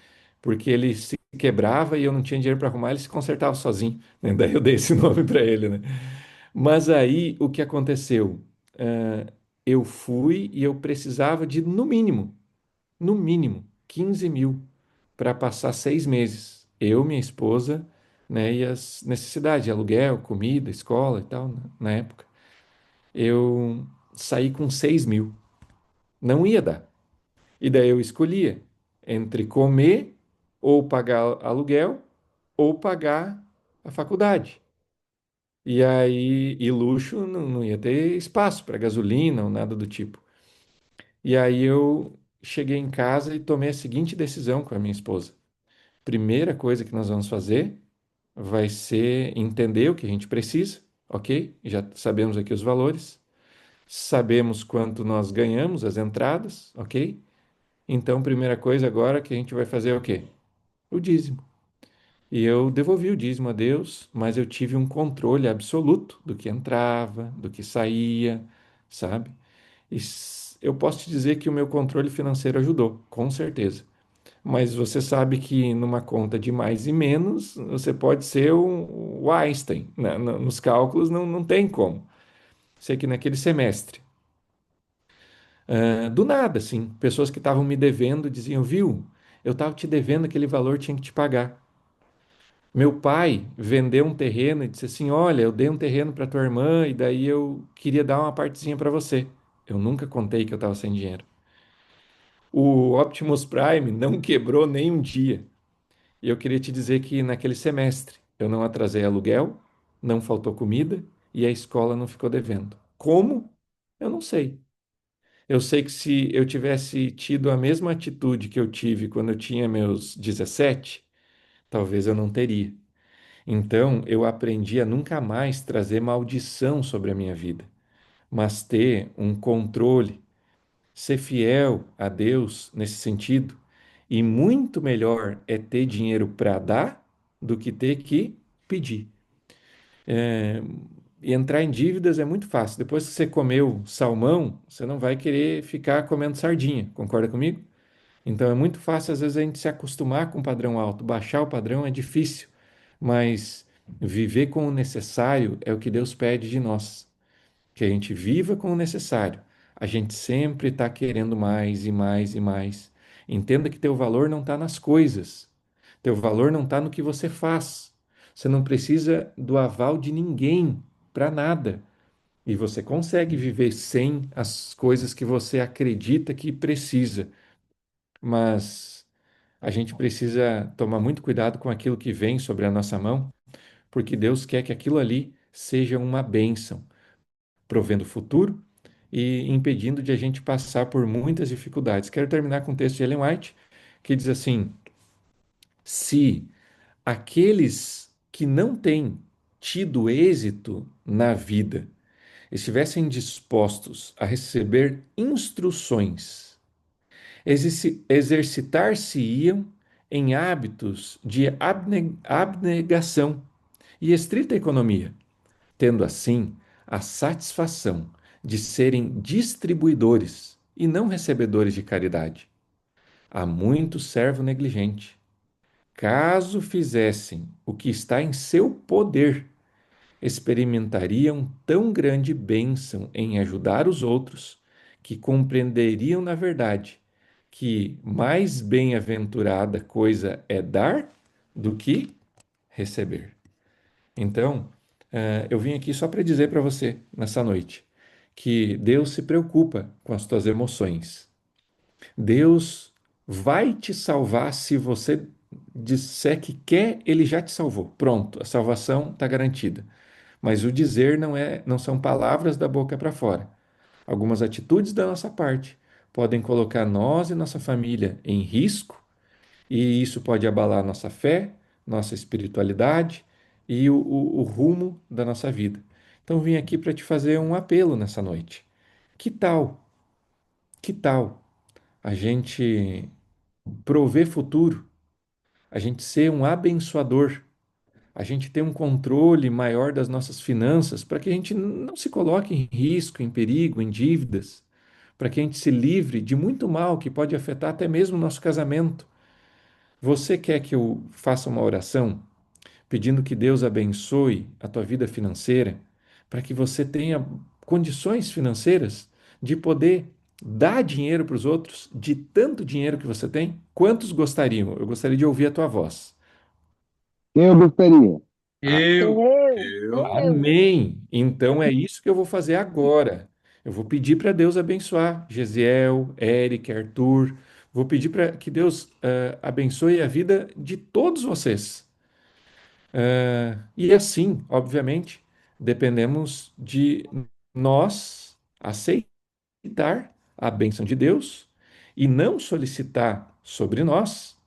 porque ele se quebrava e eu não tinha dinheiro para arrumar, ele se consertava sozinho, né? Daí eu dei esse nome para ele, né? Mas aí o que aconteceu? Eu fui e eu precisava de, no mínimo, 15 mil para passar 6 meses. Eu, minha esposa, né, e as necessidades, aluguel, comida, escola e tal, na época. Eu saí com 6 mil. Não ia dar. E daí eu escolhia entre comer ou pagar aluguel ou pagar a faculdade. E aí, e luxo não ia ter espaço para gasolina ou nada do tipo. E aí eu cheguei em casa e tomei a seguinte decisão com a minha esposa. Primeira coisa que nós vamos fazer vai ser entender o que a gente precisa, ok? Já sabemos aqui os valores, sabemos quanto nós ganhamos, as entradas, ok? Então, primeira coisa agora que a gente vai fazer é o quê? O dízimo. E eu devolvi o dízimo a Deus, mas eu tive um controle absoluto do que entrava, do que saía, sabe? E eu posso te dizer que o meu controle financeiro ajudou, com certeza. Mas você sabe que numa conta de mais e menos, você pode ser o Einstein, né? Nos cálculos não tem como. Sei que naquele semestre, do nada, assim, pessoas que estavam me devendo diziam, viu, eu estava te devendo aquele valor, tinha que te pagar. Meu pai vendeu um terreno e disse assim, olha, eu dei um terreno para tua irmã e daí eu queria dar uma partezinha para você. Eu nunca contei que eu estava sem dinheiro. O Optimus Prime não quebrou nem um dia. E eu queria te dizer que naquele semestre eu não atrasei aluguel, não faltou comida e a escola não ficou devendo. Como? Eu não sei. Eu sei que se eu tivesse tido a mesma atitude que eu tive quando eu tinha meus 17, talvez eu não teria. Então, eu aprendi a nunca mais trazer maldição sobre a minha vida, mas ter um controle, ser fiel a Deus nesse sentido. E muito melhor é ter dinheiro para dar do que ter que pedir. É, e entrar em dívidas é muito fácil. Depois que você comeu salmão, você não vai querer ficar comendo sardinha, concorda comigo? Então é muito fácil, às vezes, a gente se acostumar com um padrão alto. Baixar o padrão é difícil, mas viver com o necessário é o que Deus pede de nós, que a gente viva com o necessário. A gente sempre está querendo mais e mais e mais. Entenda que teu valor não está nas coisas, teu valor não está no que você faz. Você não precisa do aval de ninguém para nada. E você consegue viver sem as coisas que você acredita que precisa. Mas a gente precisa tomar muito cuidado com aquilo que vem sobre a nossa mão, porque Deus quer que aquilo ali seja uma bênção, provendo futuro e impedindo de a gente passar por muitas dificuldades. Quero terminar com um texto de Ellen White que diz assim: se aqueles que não têm tido êxito na vida estivessem dispostos a receber instruções, exercitar-se-iam em hábitos de abnegação e estrita economia, tendo assim a satisfação de serem distribuidores e não recebedores de caridade. Há muito servo negligente. Caso fizessem o que está em seu poder, experimentariam tão grande bênção em ajudar os outros, que compreenderiam na verdade que mais bem-aventurada coisa é dar do que receber. Então, eu vim aqui só para dizer para você nessa noite que Deus se preocupa com as tuas emoções. Deus vai te salvar se você disser que quer, ele já te salvou. Pronto, a salvação está garantida. Mas o dizer não são palavras da boca para fora. Algumas atitudes da nossa parte podem colocar nós e nossa família em risco, e isso pode abalar nossa fé, nossa espiritualidade e o rumo da nossa vida. Então vim aqui para te fazer um apelo nessa noite. Que tal? Que tal a gente prover futuro, a gente ser um abençoador, a gente ter um controle maior das nossas finanças para que a gente não se coloque em risco, em perigo, em dívidas, para que a gente se livre de muito mal que pode afetar até mesmo o nosso casamento. Você quer que eu faça uma oração pedindo que Deus abençoe a tua vida financeira, para que você tenha condições financeiras de poder dar dinheiro para os outros, de tanto dinheiro que você tem? Quantos gostariam? Eu gostaria de ouvir a tua voz. Eu gostaria. Eu. Amém. Então é isso que eu vou fazer agora. Eu vou pedir para Deus abençoar Gesiel, Eric, Arthur. Vou pedir para que Deus abençoe a vida de todos vocês. E assim, obviamente, dependemos de nós aceitar a bênção de Deus e não solicitar sobre nós,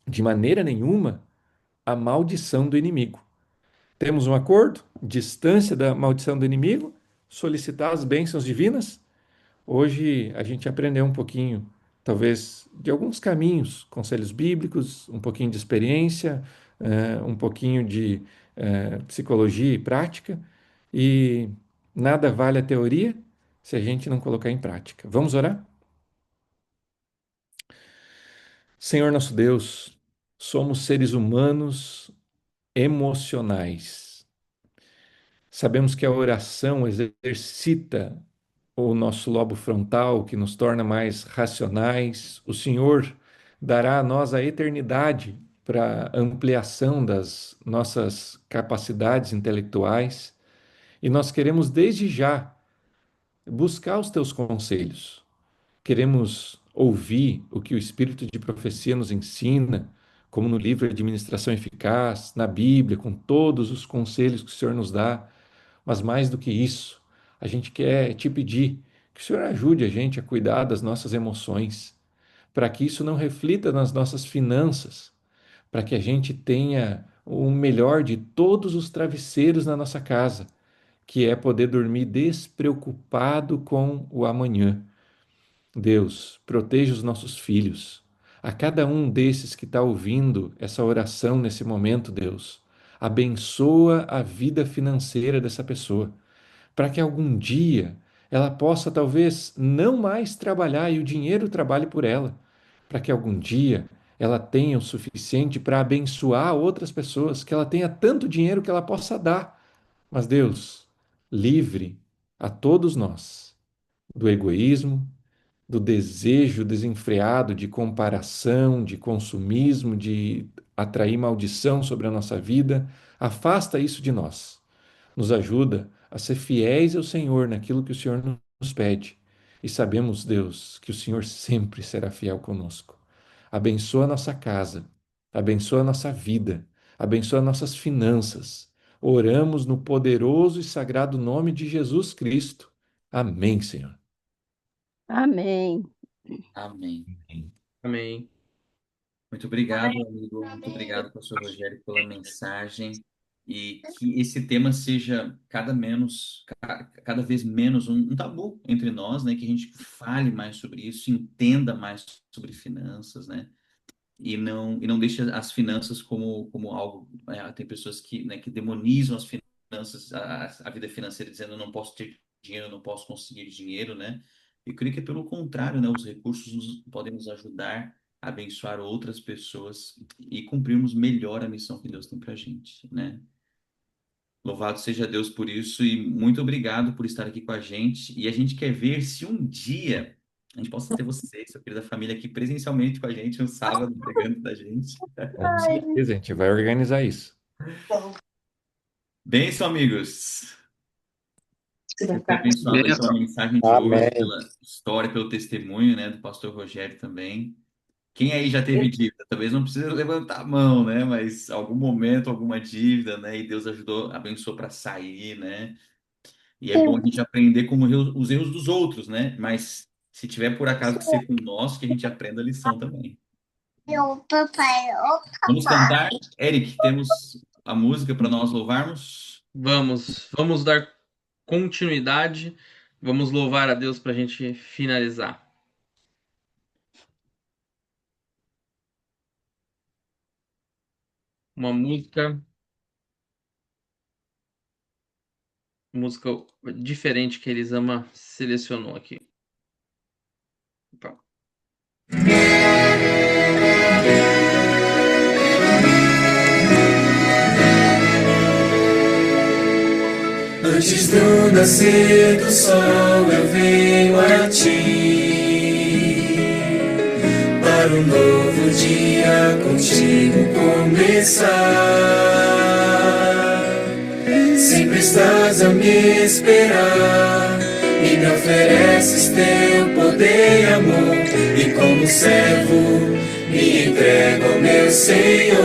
de maneira nenhuma, a maldição do inimigo. Temos um acordo? Distância da maldição do inimigo, solicitar as bênçãos divinas. Hoje a gente aprendeu um pouquinho, talvez, de alguns caminhos, conselhos bíblicos, um pouquinho de experiência, um pouquinho de psicologia e prática, e nada vale a teoria se a gente não colocar em prática. Vamos orar? Senhor nosso Deus, somos seres humanos emocionais. Sabemos que a oração exercita o nosso lobo frontal, que nos torna mais racionais. O Senhor dará a nós a eternidade para ampliação das nossas capacidades intelectuais. E nós queremos desde já buscar os teus conselhos. Queremos ouvir o que o Espírito de profecia nos ensina, como no livro Administração Eficaz, na Bíblia, com todos os conselhos que o Senhor nos dá. Mas mais do que isso, a gente quer te pedir que o Senhor ajude a gente a cuidar das nossas emoções, para que isso não reflita nas nossas finanças, para que a gente tenha o melhor de todos os travesseiros na nossa casa, que é poder dormir despreocupado com o amanhã. Deus, proteja os nossos filhos. A cada um desses que está ouvindo essa oração nesse momento, Deus, abençoa a vida financeira dessa pessoa, para que algum dia ela possa talvez não mais trabalhar e o dinheiro trabalhe por ela, para que algum dia ela tenha o suficiente para abençoar outras pessoas, que ela tenha tanto dinheiro que ela possa dar. Mas Deus, livre a todos nós do egoísmo, do desejo desenfreado de comparação, de consumismo, de atrair maldição sobre a nossa vida. Afasta isso de nós. Nos ajuda a ser fiéis ao Senhor naquilo que o Senhor nos pede. E sabemos, Deus, que o Senhor sempre será fiel conosco. Abençoa a nossa casa, abençoa a nossa vida, abençoa nossas finanças. Oramos no poderoso e sagrado nome de Jesus Cristo. Amém, Senhor. Amém. Amém. Amém. Muito obrigado, amigo. Muito obrigado, pastor Rogério, pela mensagem. E que esse tema seja cada vez menos um tabu entre nós, né? Que a gente fale mais sobre isso, entenda mais sobre finanças, né? E não deixe as finanças como algo. Tem pessoas que, né, que demonizam as finanças, a vida financeira, dizendo eu não posso ter dinheiro, eu não posso conseguir dinheiro, né? Eu creio que é pelo contrário, né? Os recursos podem nos ajudar a abençoar outras pessoas e cumprirmos melhor a missão que Deus tem para a gente, né? Louvado seja Deus por isso e muito obrigado por estar aqui com a gente. E a gente quer ver se um dia a gente possa ter você, sua querida família, aqui presencialmente com a gente, um sábado, pregando da gente. Com certeza, a gente vai organizar isso. Bem, amigos. Você foi abençoado aí pela mensagem de Amém. hoje, pela história, pelo testemunho, né, do pastor Rogério também. Quem aí já teve dívida? Talvez não precise levantar a mão, né? Mas algum momento, alguma dívida, né? E Deus ajudou, abençoou para sair, né? E é bom a gente aprender como os erros dos outros, né? Mas se tiver por acaso que ser com o nosso, que a gente aprenda a lição também. Vamos cantar? Eric, temos a música para nós louvarmos? Vamos dar continuidade. Vamos louvar a Deus para a gente finalizar. Uma música diferente que Elisama selecionou aqui. Opa. Antes do nascer do sol eu venho a ti, para um novo dia contigo começar. Sempre estás a me esperar e me ofereces teu poder e amor, e como servo me entrego ao meu Senhor.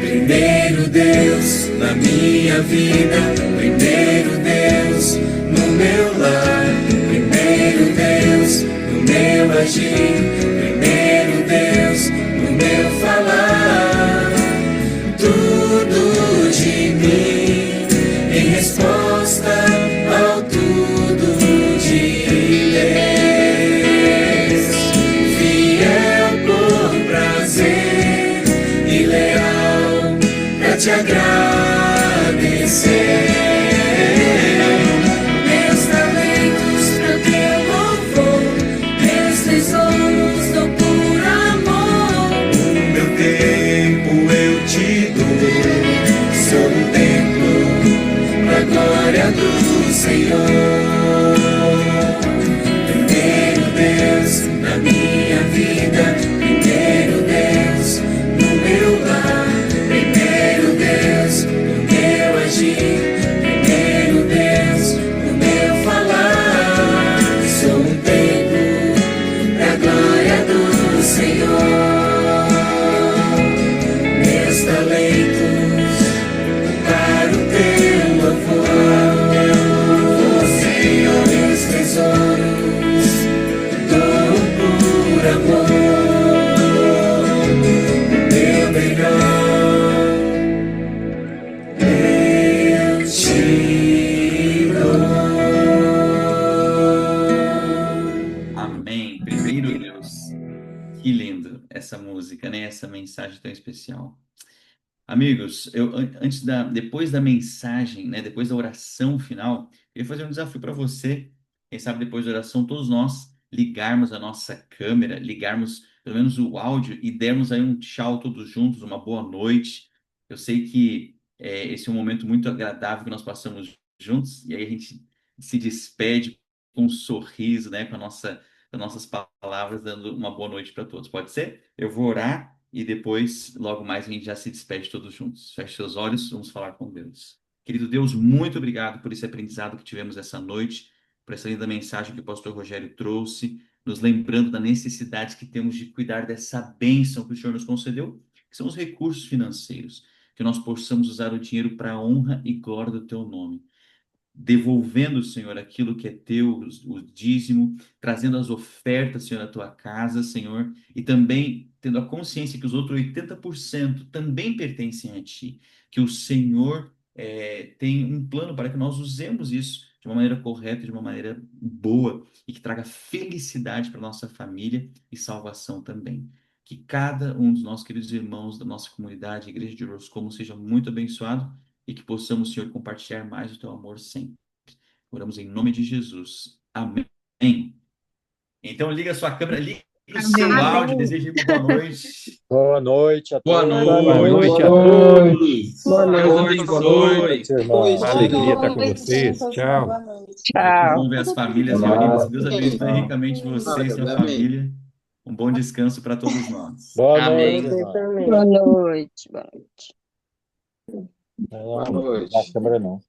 Primeiro Deus na minha vida, primeiro Deus no meu lar, primeiro Deus no meu agir, primeiro Deus no meu falar. Tudo de mim em resposta ao tudo de Deus, fiel por prazer e leal pra te agradecer. Meus talentos pro teu louvor, meus tesouros dou por amor. O meu tempo eu te dou, sou um templo pra glória do Senhor. Primeiro Deus na minha vida, primeiro Deus no meu lar, primeiro Deus no meu agir, primeiro Deus no meu falar. Sou um templo pra glória do Senhor. Meus talentos para o teu essa mensagem tão especial. Amigos, depois da mensagem, né, depois da oração final, eu ia fazer um desafio para você. Quem sabe depois da oração, todos nós ligarmos a nossa câmera, ligarmos pelo menos o áudio e dermos aí um tchau todos juntos, uma boa noite. Eu sei que esse é um momento muito agradável que nós passamos juntos, e aí a gente se despede com um sorriso, né, com as nossas palavras, dando uma boa noite para todos. Pode ser? Eu vou orar. E depois, logo mais, a gente já se despede todos juntos. Feche seus olhos, vamos falar com Deus. Querido Deus, muito obrigado por esse aprendizado que tivemos essa noite, por essa linda mensagem que o pastor Rogério trouxe, nos lembrando da necessidade que temos de cuidar dessa bênção que o Senhor nos concedeu, que são os recursos financeiros, que nós possamos usar o dinheiro para a honra e glória do teu nome, devolvendo, Senhor, aquilo que é teu, o dízimo, trazendo as ofertas, Senhor, à tua casa, Senhor, e também tendo a consciência que os outros 80% também pertencem a ti, que o Senhor tem um plano para que nós usemos isso de uma maneira correta, de uma maneira boa, e que traga felicidade para nossa família e salvação também. Que cada um dos nossos queridos irmãos da nossa comunidade, Igreja de Roscommon, seja muito abençoado e que possamos, Senhor, compartilhar mais o teu amor sempre. Oramos em nome de Jesus. Amém. Então, liga a sua câmera, liga o seu áudio, desejo uma boa noite. Boa noite a Boa todos. noite. Boa noite a Boa todos. noite. Boa Deus noite. abençoe. irmãos. Uma alegria estar com vocês. Tchau. Muito Tchau. bom ver as famílias reunidas. Deus abençoe ricamente você e sua família. Um bom descanso para todos nós. Boa Amém. noite, irmãos. Boa noite. Boa noite. Não, Boa noite. não, câmera não.